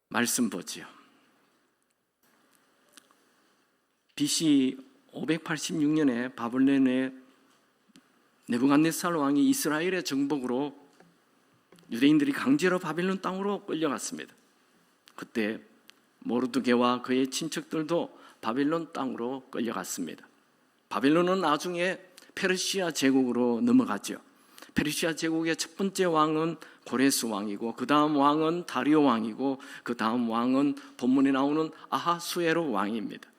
말씀 보지요. BC 586년에 바벨론의 느부갓네살 왕이 이스라엘의 정복으로 유대인들이 강제로 바벨론 땅으로 끌려갔습니다. 그때 모르드게와 그의 친척들도 바벨론 땅으로 끌려갔습니다. 바벨론은 나중에 페르시아 제국으로 넘어갔죠. 페르시아 제국의 첫 번째 왕은 고레스 왕이고, 그 다음 왕은 다리오 왕이고, 그 다음 왕은 본문에 나오는 아하수에로 왕입니다.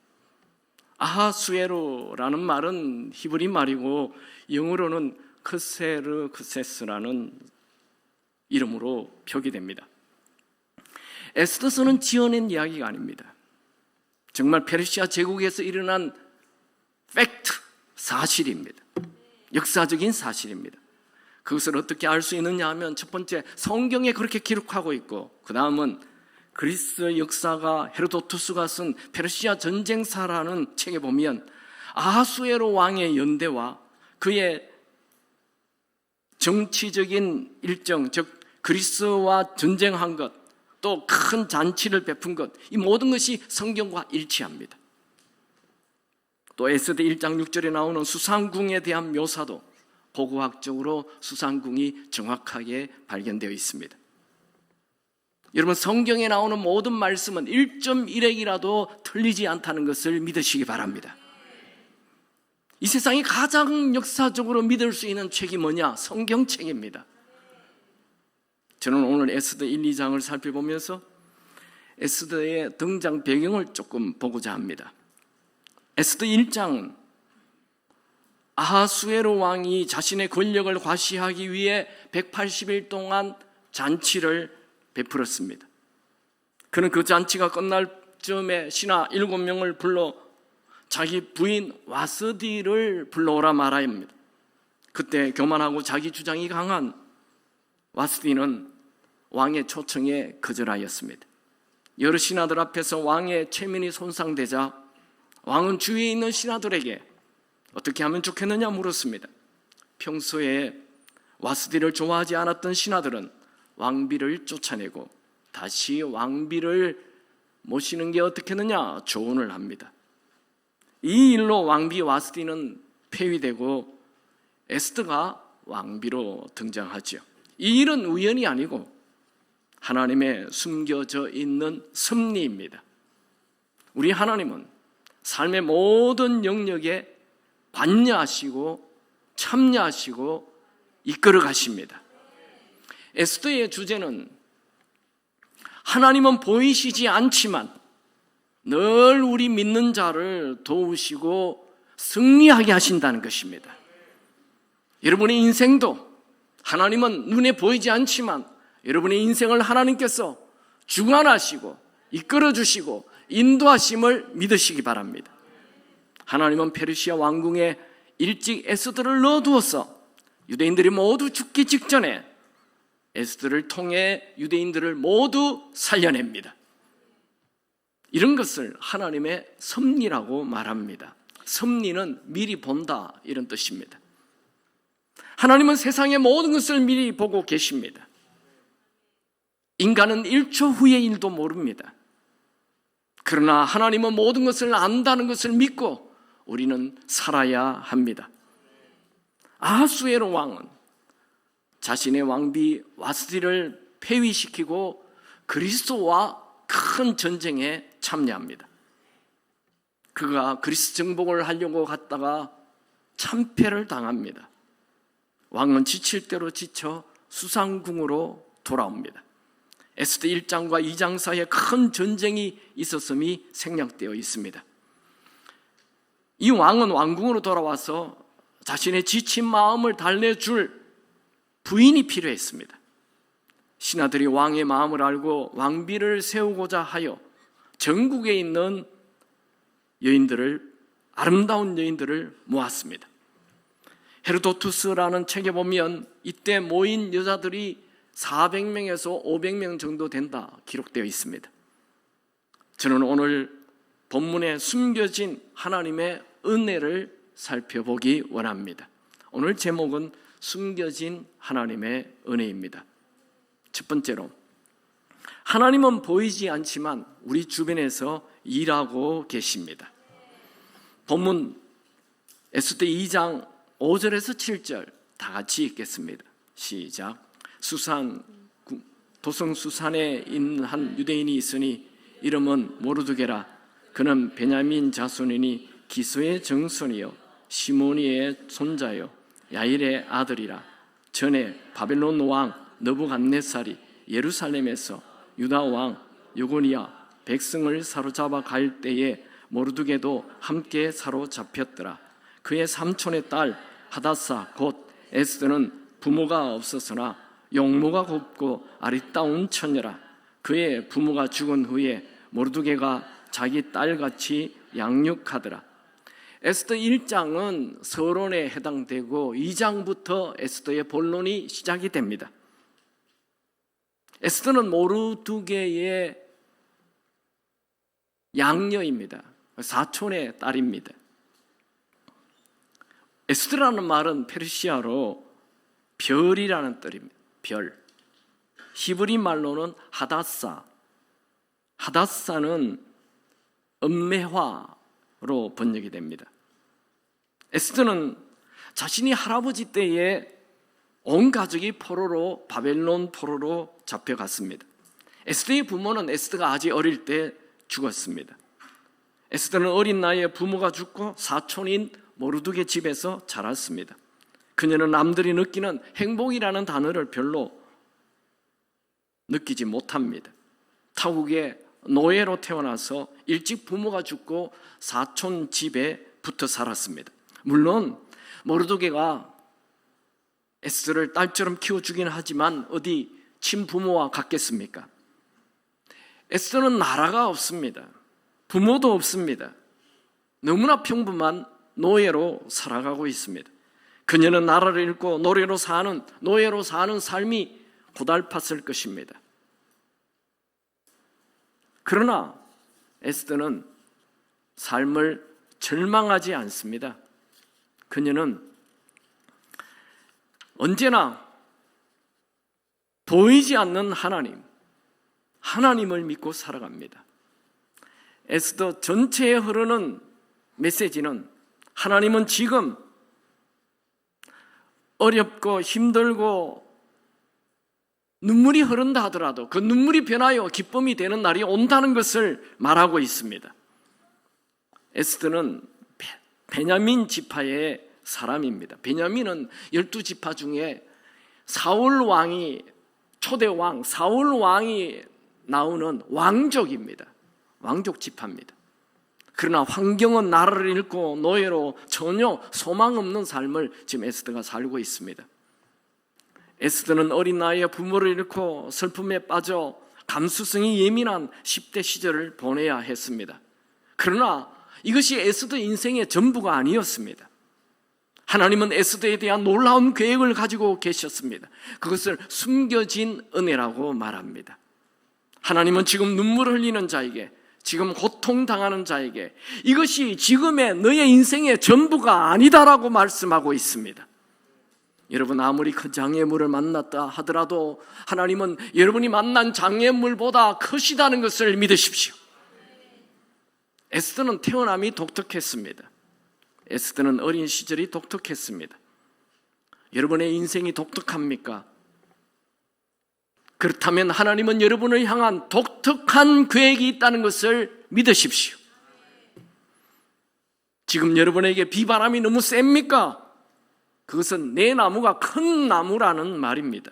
아하수에로라는 말은 히브리 말이고 영어로는 크세르크세스라는 이름으로 표기됩니다. 에스더서는 지어낸 이야기가 아닙니다. 정말 페르시아 제국에서 일어난 팩트, 사실입니다. 역사적인 사실입니다. 그것을 어떻게 알 수 있느냐 하면, 첫 번째, 성경에 그렇게 기록하고 있고, 그 다음은 그리스 역사가 헤로도투스가 쓴 페르시아 전쟁사라는 책에 보면 아하수에로 왕의 연대와 그의 정치적인 일정, 즉 그리스와 전쟁한 것, 또 큰 잔치를 베푼 것, 이 모든 것이 성경과 일치합니다. 또 에스더 1장 6절에 나오는 수상궁에 대한 묘사도 고고학적으로 수상궁이 정확하게 발견되어 있습니다. 여러분, 성경에 나오는 모든 말씀은 1.1핵이라도 틀리지 않다는 것을 믿으시기 바랍니다. 이 세상이 가장 역사적으로 믿을 수 있는 책이 뭐냐? 성경책입니다. 저는 오늘 에스더 1, 2장을 살펴보면서 에스더의 등장 배경을 조금 보고자 합니다. 에스더 1장, 아하수에로 왕이 자신의 권력을 과시하기 위해 180일 동안 잔치를 베풀었습니다. 그는 그 잔치가 끝날 즈음에 신하 7명을 불러 자기 부인 와스디를 불러오라 말하입니다. 그때 교만하고 자기 주장이 강한 와스디는 왕의 초청에 거절하였습니다. 여러 신하들 앞에서 왕의 체면이 손상되자 왕은 주위에 있는 신하들에게 어떻게 하면 좋겠느냐 물었습니다. 평소에 와스디를 좋아하지 않았던 신하들은 왕비를 쫓아내고 다시 왕비를 모시는 게 어떻겠느냐 조언을 합니다. 이 일로 왕비 와스디는 폐위되고 에스더가 왕비로 등장하죠. 이 일은 우연이 아니고 하나님의 숨겨져 있는 섭리입니다. 우리 하나님은 삶의 모든 영역에 관여하시고 참여하시고 이끌어 가십니다. 에스더의 주제는 하나님은 보이시지 않지만 늘 우리 믿는 자를 도우시고 승리하게 하신다는 것입니다. 여러분의 인생도 하나님은 눈에 보이지 않지만 여러분의 인생을 하나님께서 주관하시고 이끌어 주시고 인도하심을 믿으시기 바랍니다. 하나님은 페르시아 왕궁에 일찍 에스더를 넣어두어서 유대인들이 모두 죽기 직전에 에스더를 통해 유대인들을 모두 살려냅니다. 이런 것을 하나님의 섭리라고 말합니다. 섭리는 미리 본다, 이런 뜻입니다. 하나님은 세상의 모든 것을 미리 보고 계십니다. 인간은 1초 후의 일도 모릅니다. 그러나 하나님은 모든 것을 안다는 것을 믿고 우리는 살아야 합니다. 아하수에로 왕은 자신의 왕비 와스디를 폐위시키고 그리스도와 큰 전쟁에 참여합니다. 그가 그리스 정복을 하려고 갔다가 참패를 당합니다. 왕은 지칠 대로 지쳐 수상궁으로 돌아옵니다. 에스더 1장과 2장 사이에 큰 전쟁이 있었음이 생략되어 있습니다. 이 왕은 왕궁으로 돌아와서 자신의 지친 마음을 달래줄 부인이 필요했습니다. 신하들이 왕의 마음을 알고 왕비를 세우고자 하여 전국에 있는 여인들을, 아름다운 여인들을 모았습니다. 헤로도투스라는 책에 보면 이때 모인 여자들이 400명에서 500명 정도 된다 기록되어 있습니다. 저는 오늘 본문에 숨겨진 하나님의 은혜를 살펴보기 원합니다. 오늘 제목은 숨겨진 하나님의 은혜입니다. 첫 번째로, 하나님은 보이지 않지만 우리 주변에서 일하고 계십니다. 본문 에스더 2장 5절에서 7절 다 같이 읽겠습니다. 시작. 도성 수산에 있는 한 유대인이 있으니 이름은 모르드게라. 그는 베냐민 자손이니 기소의 정손이요 시므oni의 손자요 야일의 아들이라. 전에 바벨론 왕 느부갓네살이 예루살렘에서 유다 왕 여고니아 백성을 사로잡아 갈 때에 모르드게도 함께 사로잡혔더라. 그의 삼촌의 딸 하다사 곧 에스더는 부모가 없었으나 용모가 곱고 아리따운 처녀라. 그의 부모가 죽은 후에 모르드게가 자기 딸같이 양육하더라. 에스더 1장은 서론에 해당되고 2장부터 에스더의 본론이 시작이 됩니다. 에스더는 모르드게의 양녀입니다. 사촌의 딸입니다. 에스더라는 말은 페르시아로 별이라는 뜻입니다. 별. 히브리 말로는 하다사. 하다사는 음매화로 번역이 됩니다. 에스더는 자신이 할아버지 때에 온 가족이 포로로 바벨론 포로로 잡혀갔습니다. 에스더의 부모는 에스더가 아직 어릴 때 죽었습니다. 에스더는 어린 나이에 부모가 죽고 사촌인 모르드게 집에서 자랐습니다. 그녀는 남들이 느끼는 행복이라는 단어를 별로 느끼지 못합니다. 타국의 노예로 태어나서 일찍 부모가 죽고 사촌 집에 붙어 살았습니다. 물론 모르드게가 에스더를 딸처럼 키워주긴 하지만 어디 친부모와 같겠습니까? 에스더는 나라가 없습니다. 부모도 없습니다. 너무나 평범한 노예로 살아가고 있습니다. 그녀는 나라를 잃고 노예로 사는 삶이 고달팠을 것입니다. 그러나 에스더는 삶을 절망하지 않습니다. 그녀는 언제나 보이지 않는 하나님을 믿고 살아갑니다. 에스더 전체에 흐르는 메시지는 하나님은 지금 어렵고 힘들고 눈물이 흐른다 하더라도 그 눈물이 변하여 기쁨이 되는 날이 온다는 것을 말하고 있습니다. 에스더는 베냐민 지파의 사람입니다. 베냐민은 12지파 중에 초대왕 사울 왕이 나오는 왕족입니다. 왕족 지파입니다. 그러나 환경은 나라를 잃고 노예로 전혀 소망 없는 삶을 지금 에스더가 살고 있습니다. 에스더는 어린 나이에 부모를 잃고 슬픔에 빠져 감수성이 예민한 10대 시절을 보내야 했습니다. 그러나 이것이 에스더 인생의 전부가 아니었습니다. 하나님은 에스더에 대한 놀라운 계획을 가지고 계셨습니다. 그것을 숨겨진 은혜라고 말합니다. 하나님은 지금 눈물을 흘리는 자에게, 지금 고통당하는 자에게 이것이 지금의 너의 인생의 전부가 아니다라고 말씀하고 있습니다. 여러분, 아무리 큰 장애물을 만났다 하더라도 하나님은 여러분이 만난 장애물보다 크시다는 것을 믿으십시오. 에스더는 태어남이 독특했습니다. 에스더는 어린 시절이 독특했습니다. 여러분의 인생이 독특합니까? 그렇다면 하나님은 여러분을 향한 독특한 계획이 있다는 것을 믿으십시오. 지금 여러분에게 비바람이 너무 셉니까? 그것은 내 나무가 큰 나무라는 말입니다.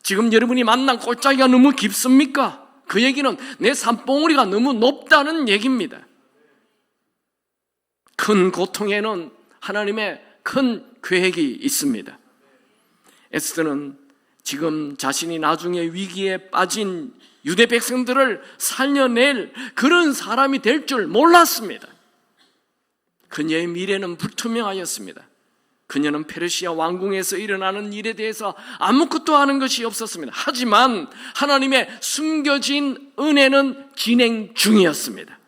지금 여러분이 만난 골짜기가 너무 깊습니까? 그 얘기는 내 산봉우리가 너무 높다는 얘기입니다. 큰 고통에는 하나님의 큰 계획이 있습니다. 에스더는 지금 자신이 나중에 위기에 빠진 유대 백성들을 살려낼 그런 사람이 될 줄 몰랐습니다. 그녀의 미래는 불투명하였습니다. 그녀는 페르시아 왕궁에서 일어나는 일에 대해서 아무것도 아는 것이 없었습니다. 하지만 하나님의 숨겨진 은혜는 진행 중이었습니다.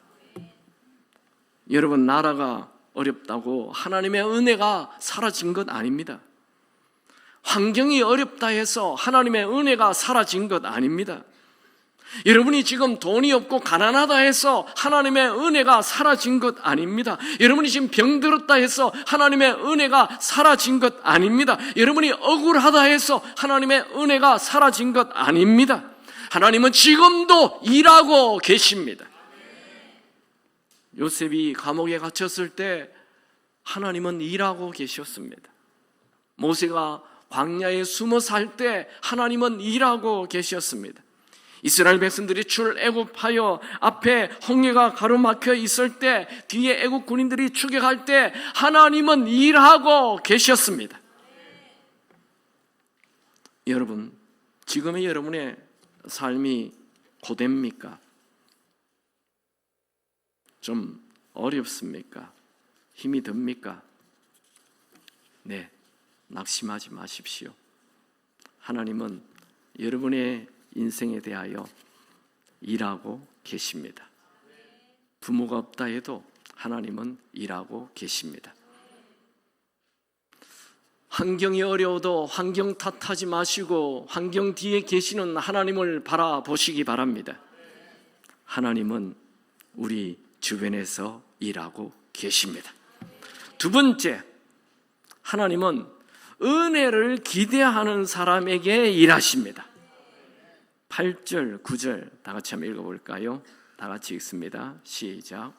여러분, 나라가 어렵다고 하나님의 은혜가 사라진 것 아닙니다. 환경이 어렵다 해서 하나님의 은혜가 사라진 것 아닙니다. 여러분이 지금 돈이 없고 가난하다 해서 하나님의 은혜가 사라진 것 아닙니다. 여러분이 지금 병들었다 해서 하나님의 은혜가 사라진 것 아닙니다. 여러분이 억울하다 해서 하나님의 은혜가 사라진 것 아닙니다. 하나님은 지금도 일하고 계십니다. 요셉이 감옥에 갇혔을 때 하나님은 일하고 계셨습니다. 모세가 광야에 숨어 살 때 하나님은 일하고 계셨습니다. 이스라엘 백성들이 출애굽하여 앞에 홍해가 가로막혀 있을 때 뒤에 애국 군인들이 추격할 때 하나님은 일하고 계셨습니다. 여러분, 지금의 여러분의 삶이 고됩니까? 좀 어렵습니까? 힘이 듭니까? 네, 낙심하지 마십시오. 하나님은 여러분의 인생에 대하여 일하고 계십니다. 부모가 없다 해도 하나님은 일하고 계십니다. 환경이 어려워도 환경 탓하지 마시고 환경 뒤에 계시는 하나님을 바라보시기 바랍니다. 하나님은 우리 주변에서 일하고 계십니다. 두 번째, 하나님은 은혜를 기대하는 사람에게 일하십니다. 8절, 9절 다 같이 한번 읽어볼까요? 다 같이 읽습니다. 시작.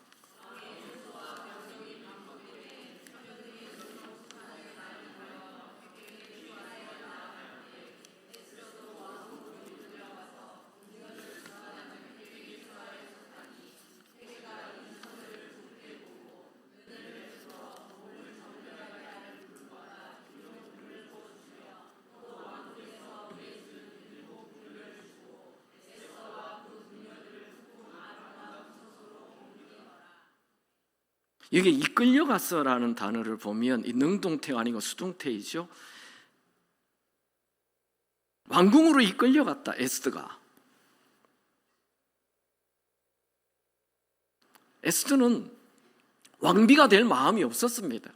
여기 이끌려갔어라는 단어를 보면 이 능동태가 아니고 수동태이죠. 왕궁으로 이끌려갔다, 에스더가. 에스더는 왕비가 될 마음이 없었습니다.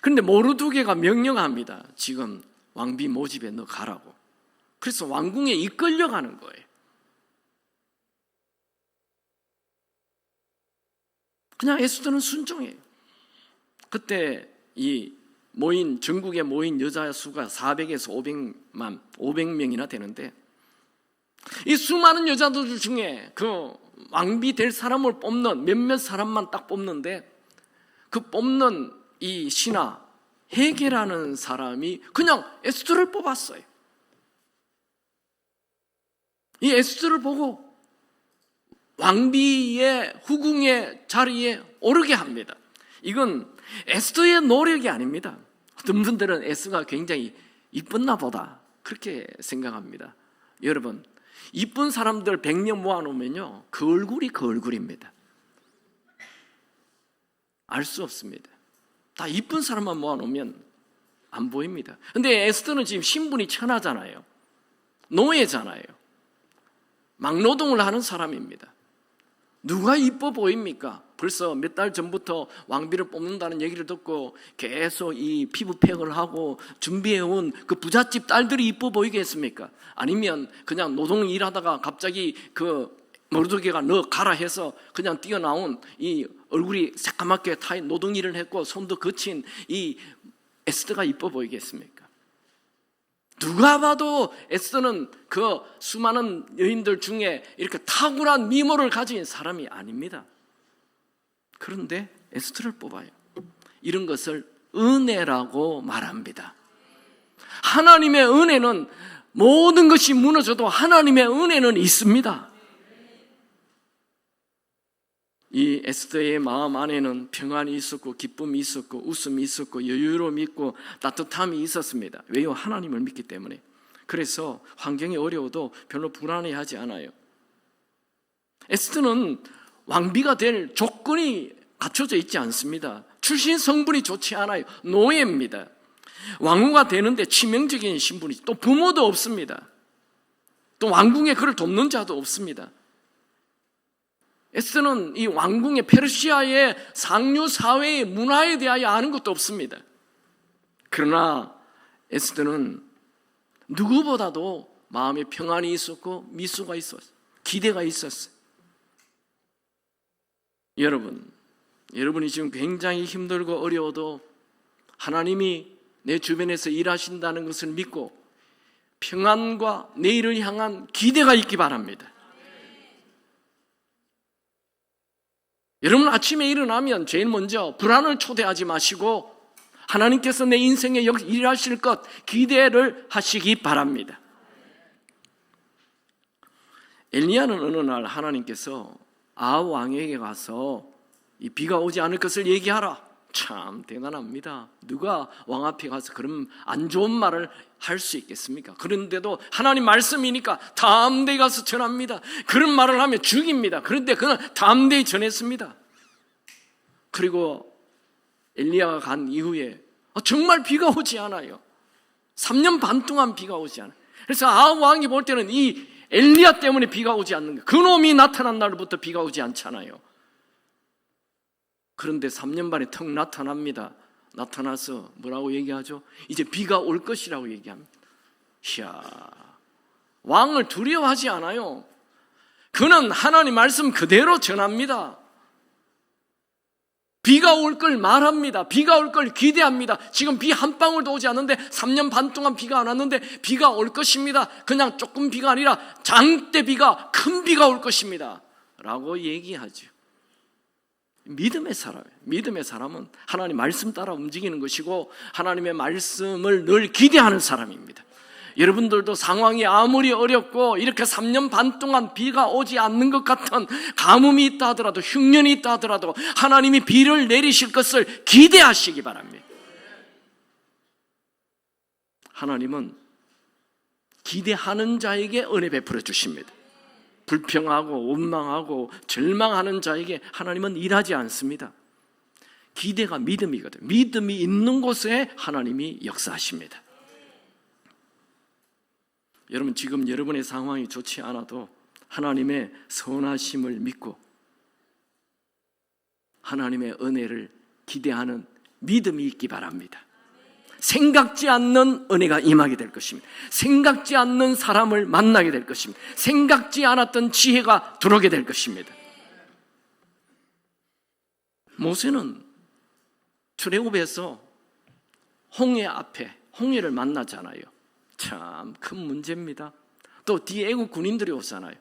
그런데 모르드게가 명령합니다. 지금 왕비 모집에 너 가라고. 그래서 왕궁에 이끌려가는 거예요. 그냥 에스더는 순종해요. 그때 이 전국에 모인 여자 수가 400에서 500명이나 되는데 이 수많은 여자들 중에 그 왕비 될 사람을 뽑는 몇몇 사람만 딱 뽑는데 그 뽑는 이 신하 헤게라는 사람이 그냥 에스더를 뽑았어요. 이 에스더를 보고 왕비의 후궁의 자리에 오르게 합니다. 이건 에스더의 노력이 아닙니다. 어떤 분들은 에스더가 굉장히 이뻤나 보다 그렇게 생각합니다. 여러분, 이쁜 사람들 100명 모아놓으면요 그 얼굴이 그 얼굴입니다. 알 수 없습니다. 다 이쁜 사람만 모아놓으면 안 보입니다. 근데 에스더는 지금 신분이 천하잖아요. 노예잖아요. 막노동을 하는 사람입니다. 누가 이뻐 보입니까? 벌써 몇 달 전부터 왕비를 뽑는다는 얘기를 듣고 계속 이 피부팩을 하고 준비해온 그 부잣집 딸들이 이뻐 보이겠습니까? 아니면 그냥 노동 일하다가 갑자기 그 모르드게가 너 가라 해서 그냥 뛰어나온 이 얼굴이 새까맣게 타인 노동 일을 했고 손도 거친 이 에스더가 이뻐 보이겠습니까? 누가 봐도 에스더는 그 수많은 여인들 중에 이렇게 탁월한 미모를 가진 사람이 아닙니다. 그런데 에스더를 뽑아요. 이런 것을 은혜라고 말합니다. 하나님의 은혜는 모든 것이 무너져도 하나님의 은혜는 있습니다. 이 에스더의 마음 안에는 평안이 있었고 기쁨이 있었고 웃음이 있었고 여유로움이 있고 따뜻함이 있었습니다. 왜요? 하나님을 믿기 때문에. 그래서 환경이 어려워도 별로 불안해하지 않아요. 에스더는 왕비가 될 조건이 갖춰져 있지 않습니다. 출신 성분이 좋지 않아요. 노예입니다. 왕후가 되는데 치명적인 신분이죠. 또 부모도 없습니다. 또 왕궁에 그를 돕는 자도 없습니다. 에스더는 이 왕궁의 페르시아의 상류 사회의 문화에 대하여 아는 것도 없습니다. 그러나 에스더는 누구보다도 마음에 평안이 있었고 미수가 있었어요. 기대가 있었어요. 여러분이 지금 굉장히 힘들고 어려워도 하나님이 내 주변에서 일하신다는 것을 믿고 평안과 내일을 향한 기대가 있기 바랍니다. 여러분 아침에 일어나면 제일 먼저 불안을 초대하지 마시고 하나님께서 내 인생에 일하실 것 기대를 하시기 바랍니다. 엘리야는 어느 날 하나님께서 아합 왕에게 가서 이 비가 오지 않을 것을 얘기하라. 참 대단합니다. 누가 왕 앞에 가서 그런 안 좋은 말을 할 수 있겠습니까? 그런데도 하나님 말씀이니까 담대히 가서 전합니다. 그런 말을 하면 죽입니다. 그런데 그는 담대히 전했습니다. 그리고 엘리야가 간 이후에 정말 비가 오지 않아요. 3년 반 동안 비가 오지 않아요. 그래서 아합 왕이 볼 때는 이 엘리야 때문에 비가 오지 않는 거예요. 그놈이 나타난 날부터 비가 오지 않잖아요. 그런데 3년 만에 턱 나타납니다. 나타나서 뭐라고 얘기하죠? 이제 비가 올 것이라고 얘기합니다. 이야, 왕을 두려워하지 않아요. 그는 하나님 말씀 그대로 전합니다. 비가 올 걸 말합니다. 비가 올 걸 기대합니다. 지금 비 한 방울도 오지 않는데 3년 반 동안 비가 안 왔는데 비가 올 것입니다. 그냥 조금 비가 아니라 장대 비가, 큰 비가 올 것입니다 라고 얘기하죠. 믿음의 사람은 하나님 말씀 따라 움직이는 것이고 하나님의 말씀을 늘 기대하는 사람입니다. 여러분들도 상황이 아무리 어렵고 이렇게 3년 반 동안 비가 오지 않는 것 같은 가뭄이 있다 하더라도 흉년이 있다 하더라도 하나님이 비를 내리실 것을 기대하시기 바랍니다. 하나님은 기대하는 자에게 은혜 베풀어 주십니다. 불평하고 원망하고 절망하는 자에게 하나님은 일하지 않습니다. 기대가 믿음이거든요. 믿음이 있는 곳에 하나님이 역사하십니다. 여러분 지금 여러분의 상황이 좋지 않아도 하나님의 선하심을 믿고 하나님의 은혜를 기대하는 믿음이 있기 바랍니다. 생각지 않는 은혜가 임하게 될 것입니다. 생각지 않는 사람을 만나게 될 것입니다. 생각지 않았던 지혜가 들어오게 될 것입니다. 모세는 출애굽에서 홍해 앞에 홍해를 만나잖아요. 참 큰 문제입니다. 또 뒤에 애국 군인들이 오잖아요.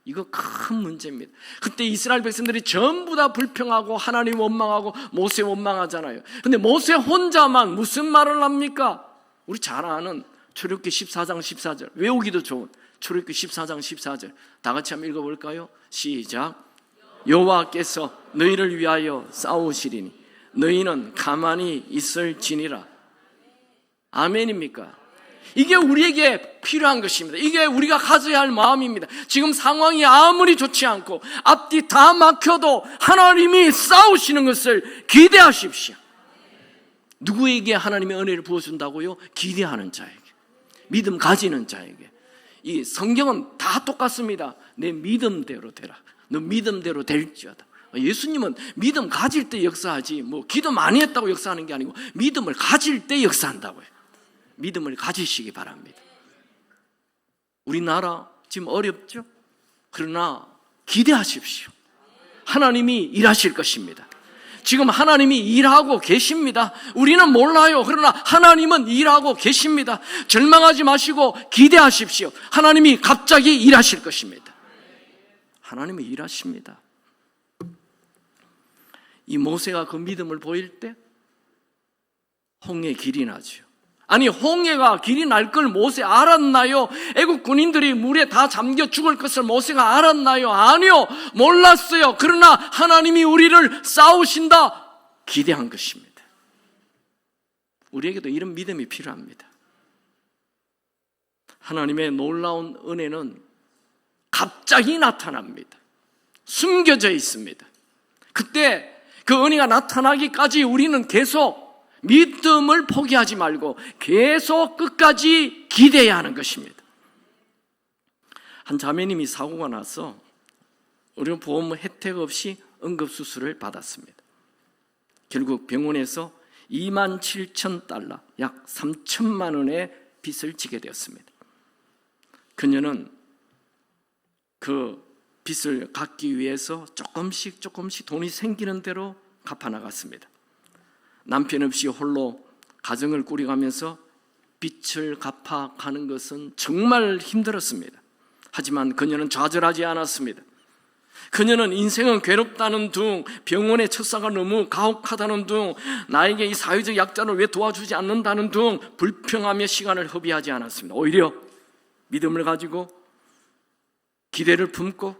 이거 큰 문제입니다. 그때 이스라엘 백성들이 전부 다 불평하고 하나님 원망하고 모세 원망하잖아요. 근데 모세 혼자만 무슨 말을 합니까? 우리 잘 아는 출애굽기 14장 14절, 외우기도 좋은 출애굽기 14장 14절 다 같이 한번 읽어볼까요? 시작. 여호와께서 너희를 위하여 싸우시리니 너희는 가만히 있을지니라. 아멘입니까? 이게 우리에게 필요한 것입니다. 이게 우리가 가져야 할 마음입니다. 지금 상황이 아무리 좋지 않고 앞뒤 다 막혀도 하나님이 싸우시는 것을 기대하십시오. 누구에게 하나님의 은혜를 부어준다고요? 기대하는 자에게, 믿음 가지는 자에게. 이 성경은 다 똑같습니다. 내 믿음대로 되라. 너 믿음대로 될지어다. 예수님은 믿음 가질 때 역사하지 기도 많이 했다고 역사하는 게 아니고 믿음을 가질 때 역사한다고요. 믿음을 가지시기 바랍니다. 우리나라 지금 어렵죠? 그러나 기대하십시오. 하나님이 일하실 것입니다. 지금 하나님이 일하고 계십니다. 우리는 몰라요. 그러나 하나님은 일하고 계십니다. 절망하지 마시고 기대하십시오. 하나님이 갑자기 일하실 것입니다. 하나님이 일하십니다. 이 모세가 그 믿음을 보일 때 홍해 길이 나죠. 아니 홍해가 길이 날 걸 모세 알았나요? 애국 군인들이 물에 다 잠겨 죽을 것을 모세가 알았나요? 아니요, 몰랐어요. 그러나 하나님이 우리를 싸우신다 기대한 것입니다. 우리에게도 이런 믿음이 필요합니다. 하나님의 놀라운 은혜는 갑자기 나타납니다. 숨겨져 있습니다. 그때 그 은혜가 나타나기까지 우리는 계속 믿음을 포기하지 말고 계속 끝까지 기대해야 하는 것입니다. 한 자매님이 사고가 나서 의료보험 혜택 없이 응급수술을 받았습니다. 결국 병원에서 27,000달러, 약 3천만 원의 빚을 지게 되었습니다. 그녀는 그 빚을 갚기 위해서 조금씩 돈이 생기는 대로 갚아나갔습니다. 남편 없이 홀로 가정을 꾸려가면서 빚을 갚아가는 것은 정말 힘들었습니다. 하지만 그녀는 좌절하지 않았습니다. 그녀는 인생은 괴롭다는 둥, 병원의 처사가 너무 가혹하다는 둥, 나에게 이 사회적 약자를 왜 도와주지 않는다는 둥 불평하며 시간을 허비하지 않았습니다. 오히려 믿음을 가지고 기대를 품고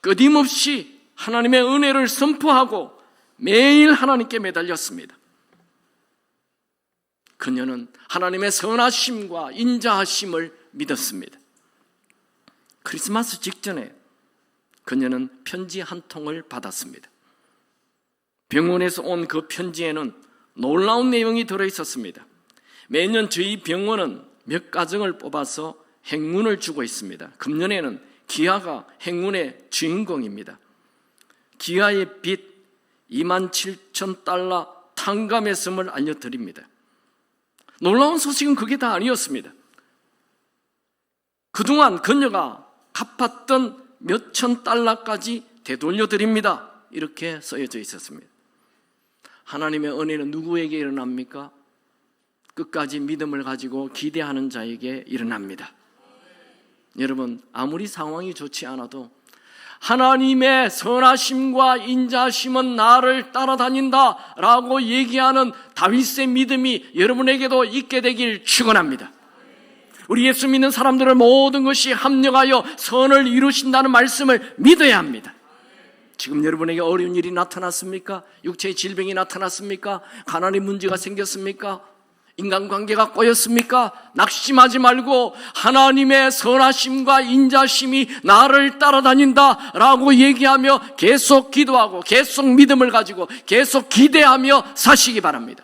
끊임없이 하나님의 은혜를 선포하고 매일 하나님께 매달렸습니다. 그녀는 하나님의 선하심과 인자하심을 믿었습니다. 크리스마스 직전에 그녀는 편지 한 통을 받았습니다. 병원에서 온 그 편지에는 놀라운 내용이 들어있었습니다. 매년 저희 병원은 몇 가정을 뽑아서 행운을 주고 있습니다. 금년에는 기아가 행운의 주인공입니다. 기아의 빚 27,000달러 탕감했음을 알려드립니다. 놀라운 소식은 그게 다 아니었습니다. 그동안 그녀가 갚았던 몇천 달러까지 되돌려드립니다. 이렇게 써져 있었습니다. 하나님의 은혜는 누구에게 일어납니까? 끝까지 믿음을 가지고 기대하는 자에게 일어납니다. 여러분, 아무리 상황이 좋지 않아도 하나님의 선하심과 인자심은 나를 따라다닌다 라고 얘기하는 다윗의 믿음이 여러분에게도 있게 되길 축원합니다. 우리 예수 믿는 사람들은 모든 것이 합력하여 선을 이루신다는 말씀을 믿어야 합니다. 지금 여러분에게 어려운 일이 나타났습니까? 육체의 질병이 나타났습니까? 가난의 문제가 생겼습니까? 인간관계가 꼬였습니까? 낙심하지 말고 하나님의 선하심과 인자심이 나를 따라다닌다 라고 얘기하며 계속 기도하고 계속 믿음을 가지고 계속 기대하며 사시기 바랍니다.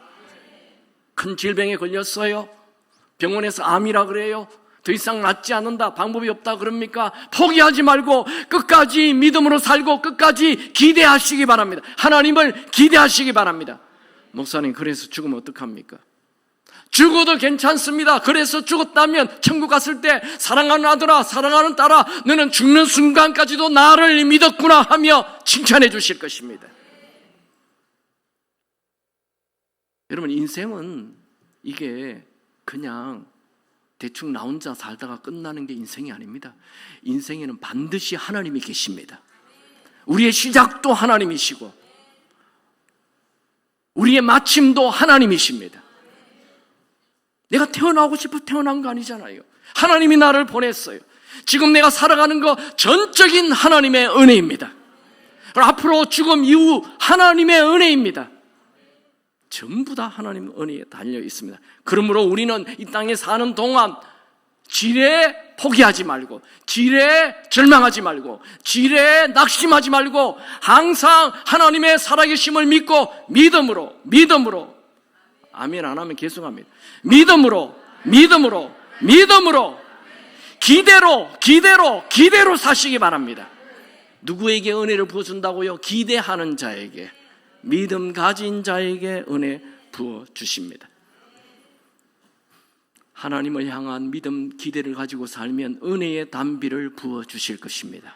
큰 질병에 걸렸어요. 병원에서 암이라 그래요. 더 이상 낫지 않는다, 방법이 없다 그럽니까? 포기하지 말고 끝까지 믿음으로 살고 끝까지 기대하시기 바랍니다. 하나님을 기대하시기 바랍니다. 목사님, 그래서 죽으면 어떡합니까? 죽어도 괜찮습니다. 그래서 죽었다면 천국 갔을 때 사랑하는 아들아, 사랑하는 딸아, 너는 죽는 순간까지도 나를 믿었구나 하며 칭찬해 주실 것입니다. 여러분, 인생은 이게 그냥 대충 나 혼자 살다가 끝나는 게 인생이 아닙니다. 인생에는 반드시 하나님이 계십니다. 우리의 시작도 하나님이시고 우리의 마침도 하나님이십니다. 내가 태어나고 싶어 태어난 거 아니잖아요. 하나님이 나를 보냈어요. 지금 내가 살아가는 거 전적인 하나님의 은혜입니다. 앞으로 죽음 이후 하나님의 은혜입니다. 전부 다 하나님 은혜에 달려 있습니다. 그러므로 우리는 이 땅에 사는 동안 지레 포기하지 말고, 지레 절망하지 말고, 지레 낙심하지 말고 항상 하나님의 살아계심을 믿고 믿음으로 아멘 안 하면 계속합니다. 믿음으로 기대로 사시기 바랍니다. 누구에게 은혜를 부어준다고요? 기대하는 자에게, 믿음 가진 자에게 은혜 부어주십니다. 하나님을 향한 믿음, 기대를 가지고 살면 은혜의 단비를 부어주실 것입니다.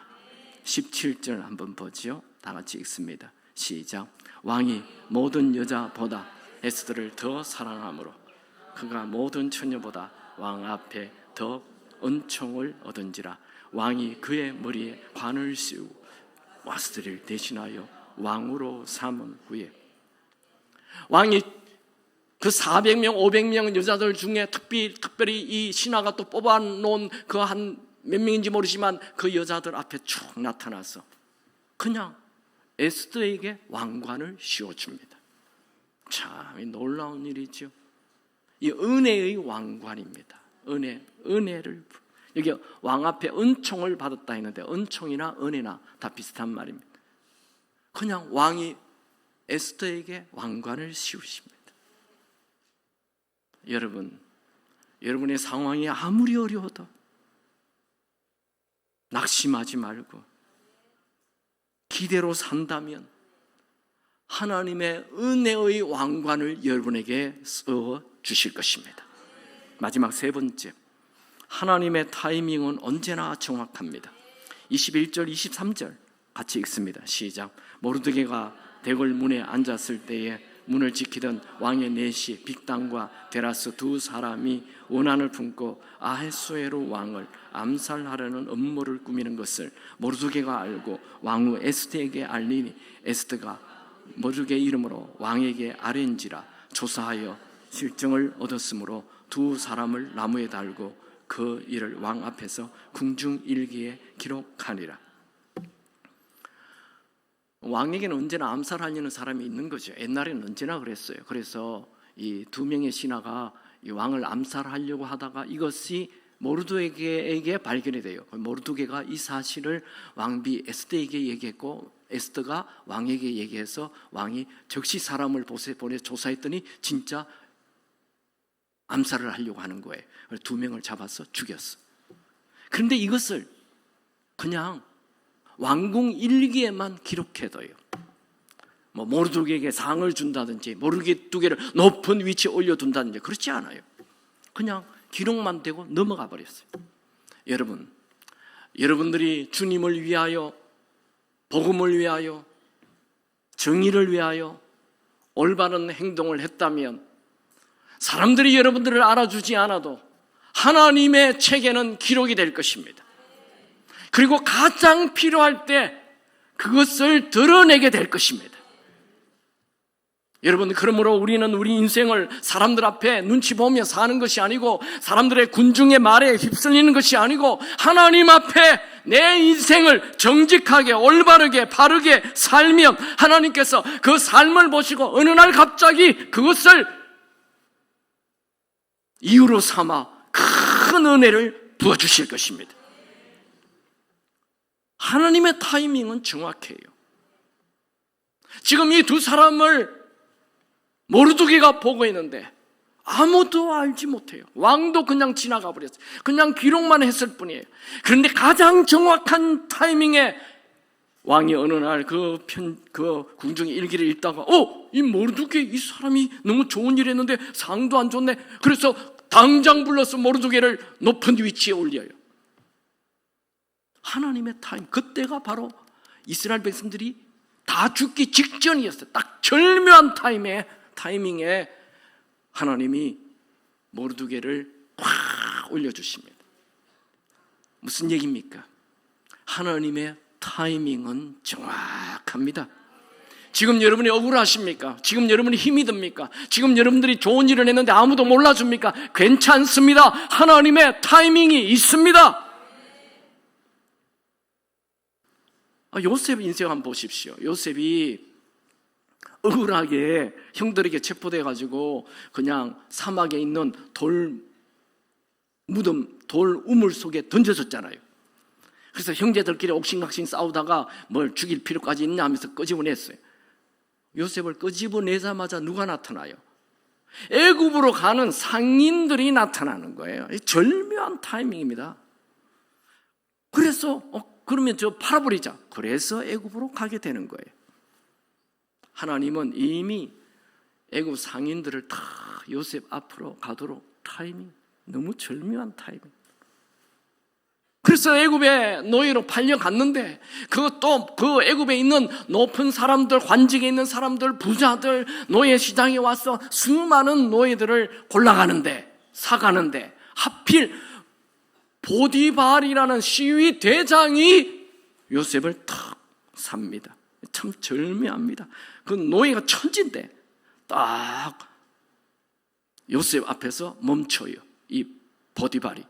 17절 한번 보지요. 다 같이 읽습니다. 시작. 왕이 모든 여자보다 에스더를 더 사랑하므로 그가 모든 처녀보다 왕 앞에 더 은총을 얻은지라. 왕이 그의 머리에 관을 씌우고 와스들을 대신하여 왕으로 삼은 후에, 왕이 그 400명, 500명 여자들 중에 특별히 이 신하가 또 뽑아놓은 그 한 몇 명인지 모르지만 그 여자들 앞에 쭉 나타나서 그냥 에스더에게 왕관을 씌워줍니다. 참 놀라운 일이죠. 이 은혜의 왕관입니다. 은혜를, 여기 왕 앞에 은총을 받았다 했는데 은총이나 은혜나 다 비슷한 말입니다. 그냥 왕이 에스더에게 왕관을 씌우십니다. 여러분, 여러분의 상황이 아무리 어려워도 낙심하지 말고 기대로 산다면 하나님의 은혜의 왕관을 여러분에게 써 주실 것입니다. 마지막 세 번째, 하나님의 타이밍은 언제나 정확합니다. 21절, 23절 같이 읽습니다. 시작. 모르드게가 대궐 문에 앉았을 때에 문을 지키던 왕의 내시 빅단과 데라스 두 사람이 원한을 품고 아하수에로 왕을 암살하려는 음모를 꾸미는 것을 모르드게가 알고 왕후 에스더에게 알리니 에스더가 모르드게 이름으로 왕에게 아뢰인지라 조사하여 실정을 얻었으므로 두 사람을 나무에 달고 그 일을 왕 앞에서 궁중일기에 기록하니라. 왕에게는 언제나 암살하려는 사람이 있는 거죠. 옛날에는 언제나 그랬어요. 그래서 이 두 명의 신하가 이 왕을 암살하려고 하다가 이것이 모르드게에게 발견이 돼요. 모르드게가 이 사실을 왕비 에스더에게 얘기했고 에스더가 왕에게 얘기해서 왕이 즉시 사람을 보내 조사했더니 진짜 암살을 하려고 하는 거예요. 두 명을 잡아서 죽였어. 그런데 이것을 그냥 왕궁 일기에만 기록해둬요. 뭐 모르드게에게 상을 준다든지 모르드게를 높은 위치에 올려둔다든지 그렇지 않아요. 그냥 기록만 되고 넘어가 버렸어요. 여러분, 여러분들이 주님을 위하여, 복음을 위하여, 정의를 위하여 올바른 행동을 했다면 사람들이 여러분들을 알아주지 않아도 하나님의 책에는 기록이 될 것입니다. 그리고 가장 필요할 때 그것을 드러내게 될 것입니다. 여러분, 그러므로 우리는 우리 인생을 사람들 앞에 눈치 보며 사는 것이 아니고 사람들의 군중의 말에 휩쓸리는 것이 아니고 하나님 앞에 내 인생을 정직하게 올바르게 바르게 살면 하나님께서 그 삶을 보시고 어느 날 갑자기 그것을 이유로 삼아 큰 은혜를 부어주실 것입니다. 하나님의 타이밍은 정확해요. 지금 이 두 사람을 모르드게가 보고 있는데 아무도 알지 못해요. 왕도 그냥 지나가 버렸어요. 그냥 기록만 했을 뿐이에요. 그런데 가장 정확한 타이밍에 왕이 어느 날 그 궁중의 일기를 읽다가 이 모르드게 이 사람이 너무 좋은 일 했는데 상도 안 줬네. 그래서 당장 불러서 모르드게를 높은 위치에 올려요. 하나님의 타임, 그때가 바로 이스라엘 백성들이 다 죽기 직전이었어요. 딱 절묘한 타이밍에 하나님이 모르드게를 확 올려주십니다. 무슨 얘기입니까? 하나님의 타이밍은 정확합니다. 지금 여러분이 억울하십니까? 지금 여러분이 힘이 듭니까? 지금 여러분들이 좋은 일을 했는데 아무도 몰라줍니까? 괜찮습니다. 하나님의 타이밍이 있습니다. 요셉 인생 한번 보십시오. 요셉이 억울하게 형들에게 체포돼가지고 그냥 사막에 있는 돌 우물 속에 던져졌잖아요. 그래서 형제들끼리 옥신각신 싸우다가 뭘 죽일 필요까지 있냐 하면서 끄집어냈어요. 요셉을 끄집어내자마자 누가 나타나요? 애굽으로 가는 상인들이 나타나는 거예요. 절묘한 타이밍입니다. 그래서 그러면 저 팔아버리자. 그래서 애굽으로 가게 되는 거예요. 하나님은 이미 애굽 상인들을 다 요셉 앞으로 가도록 타이밍, 너무 절묘한 타이밍. 그래서 애굽에 노예로 팔려갔는데 그것도 그 애굽에 있는 높은 사람들, 관직에 있는 사람들, 부자들, 노예 시장에 와서 수많은 노예들을 골라가는데, 사가는데 하필 보디발이라는 시위 대장이 요셉을 탁 삽니다. 참 절묘합니다. 그 노예가 천진데 딱 요셉 앞에서 멈춰요. 이 보디발이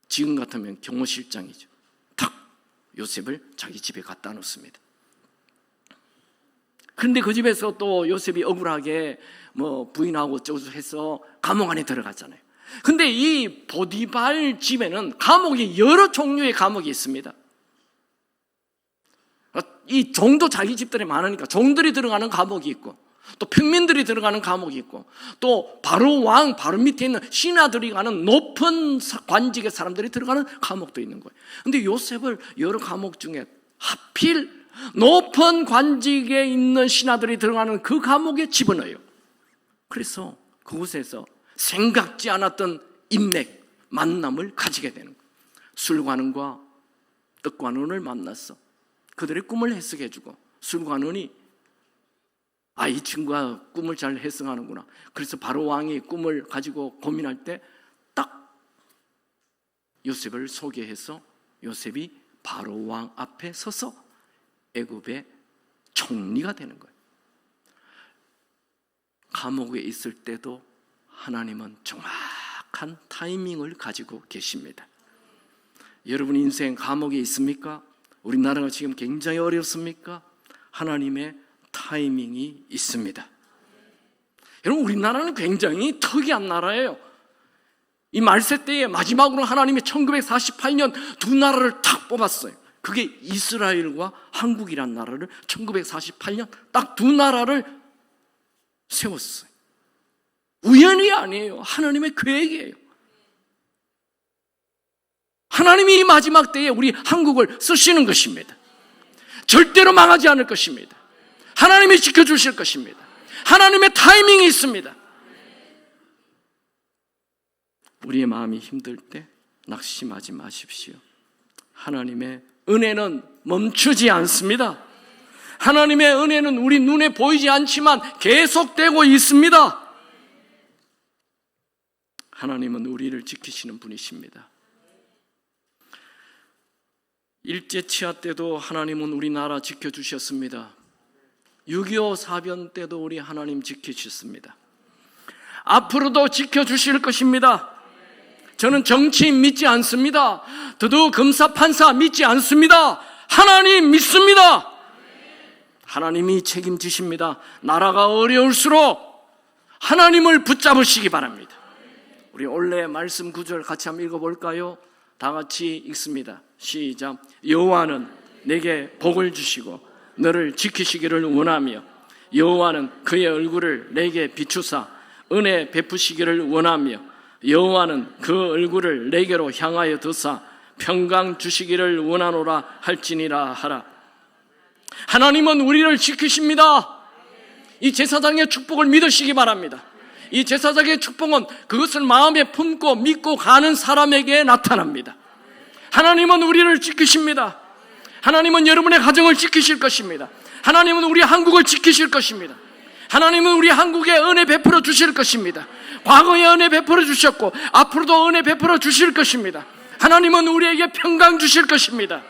지금 같으면 경호실장이죠. 탁 요셉을 자기 집에 갖다 놓습니다. 그런데 그 집에서 또 요셉이 억울하게 부인하고 어쩌고 해서 감옥 안에 들어갔잖아요. 근데 이 보디발 집에는 감옥이 여러 종류의 감옥이 있습니다. 이 종도 자기 집들이 많으니까 종들이 들어가는 감옥이 있고 또 평민들이 들어가는 감옥이 있고 또 바로 밑에 있는 신하들이 가는 높은 관직의 사람들이 들어가는 감옥도 있는 거예요. 근데 요셉을 여러 감옥 중에 하필 높은 관직에 있는 신하들이 들어가는 그 감옥에 집어넣어요. 그래서 그곳에서 생각지 않았던 인맥, 만남을 가지게 되는 거예요. 술관원과 떡관원을 만났어. 그들의 꿈을 해석해주고 술관원이 이 친구가 꿈을 잘 해석하는구나. 그래서 바로 왕이 꿈을 가지고 고민할 때 딱 요셉을 소개해서 요셉이 바로 왕 앞에 서서 애굽의 총리가 되는 거예요. 감옥에 있을 때도 하나님은 정확한 타이밍을 가지고 계십니다. 여러분 인생 감옥에 있습니까? 우리나라가 지금 굉장히 어렵습니까? 하나님의 타이밍이 있습니다. 여러분 우리나라는 굉장히 특이한 나라예요. 이 말세 때에 마지막으로 하나님이 1948년 두 나라를 탁 뽑았어요. 그게 이스라엘과 한국이란 나라를 1948년 딱 두 나라를 세웠어요. 우연이 아니에요. 하나님의 계획이에요. 하나님이 이 마지막 때에 우리 한국을 쓰시는 것입니다. 절대로 망하지 않을 것입니다. 하나님이 지켜주실 것입니다. 하나님의 타이밍이 있습니다. 우리의 마음이 힘들 때 낙심하지 마십시오. 하나님의 은혜는 멈추지 않습니다. 하나님의 은혜는 우리 눈에 보이지 않지만 계속되고 있습니다. 하나님은 우리를 지키시는 분이십니다. 일제치하 때도 하나님은 우리나라 지켜주셨습니다. 6.25 사변 때도 우리 하나님 지켜주셨습니다. 앞으로도 지켜주실 것입니다. 저는 정치인 믿지 않습니다. 더더욱 검사 판사 믿지 않습니다. 하나님 믿습니다. 하나님이 책임지십니다. 나라가 어려울수록 하나님을 붙잡으시기 바랍니다. 우리 원래 말씀 구절 같이 한번 읽어볼까요? 다 같이 읽습니다. 시작. 여호와는 내게 복을 주시고 너를 지키시기를 원하며 여호와는 그의 얼굴을 내게 비추사 은혜 베푸시기를 원하며 여호와는 그 얼굴을 내게로 향하여 드사 평강 주시기를 원하노라 할지니라 하라. 하나님은 우리를 지키십니다. 이 제사장의 축복을 믿으시기 바랍니다. 이 제사장의 축복은 그것을 마음에 품고 믿고 가는 사람에게 나타납니다. 하나님은 우리를 지키십니다. 하나님은 여러분의 가정을 지키실 것입니다. 하나님은 우리 한국을 지키실 것입니다. 하나님은 우리 한국에 은혜 베풀어 주실 것입니다. 과거에 은혜 베풀어 주셨고 앞으로도 은혜 베풀어 주실 것입니다. 하나님은 우리에게 평강 주실 것입니다.